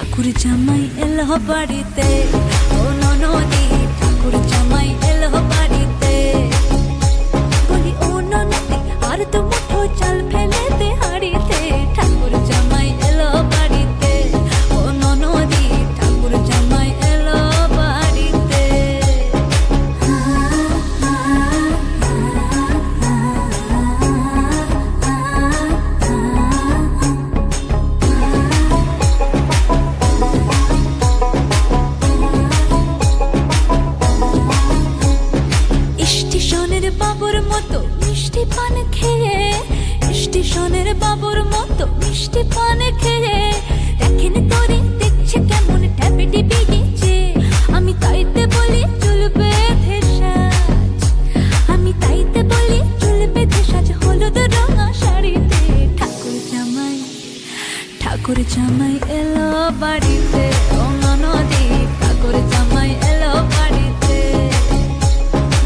ঠাকুর জামাই এলো বাড়িতে, ও ননদি ঠাকুর জামাই এলো বাড়িতে। বলি ও ননদি আর তো মুঠো চাল ফেলে দে হাড়িতে, ঠাকুর জামাই এলো বাড়িতে, ও ননদি ঠাকুর জামাই এলো বাড়িতে। স্টেশনের বাবুর মতো মিষ্টি পান খেয়ে, স্টেশনের বাবুর মতো মিষ্টি পান খেয়ে, দেখেন তোরে দেখছে কেমন ট্যাপে টিপে গেছে। আমি তাইতে বলি চুল বেঁধে সাজ, আমি তাইতে বলি চুল বেঁধে সাজ, হলুদ রঙা শাড়িতে। ঠাকুর জামাই এলো বাড়িতে, ও ননদি ঠাকুর জামাই এলো বাড়িতে।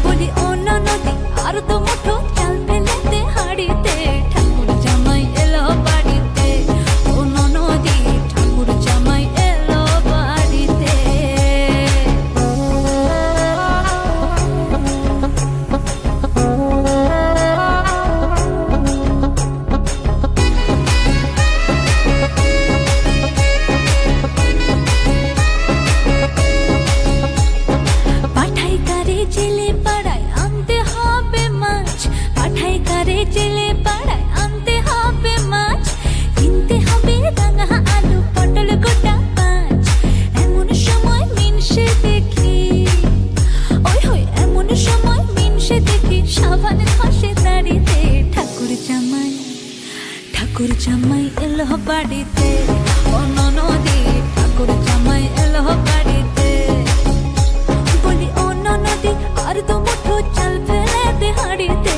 বলি ও ননদি আর তো মুঠো চাল ফেলে দে হাড়িতে, ঠাকুর জামাই এলো বাড়িতে, ও ননদি ঠাকুর জামাই এলো বাড়িতে। পাঠাই কারে জেলে পাড়ায় আনতে হবে মাছ, পাঠাই কারে জেলে পাড়ায় আনতে হবে মাছ, কিনতে হবে রাঙা আলু পটল গোটা পাঁচ। এমন সময় মিনসে দেখি, ওই হই এমন সময় মিনসে দেখি সাবান ঘষে দাড়িতে। ঠাকুর জামাই এলো বাড়িতে, ও ননদি ঠাকুর জামাই এলো বাড়িতে। বলি ও ননদি আর তো মুঠো চাল ফেলে দে হাড়িতে,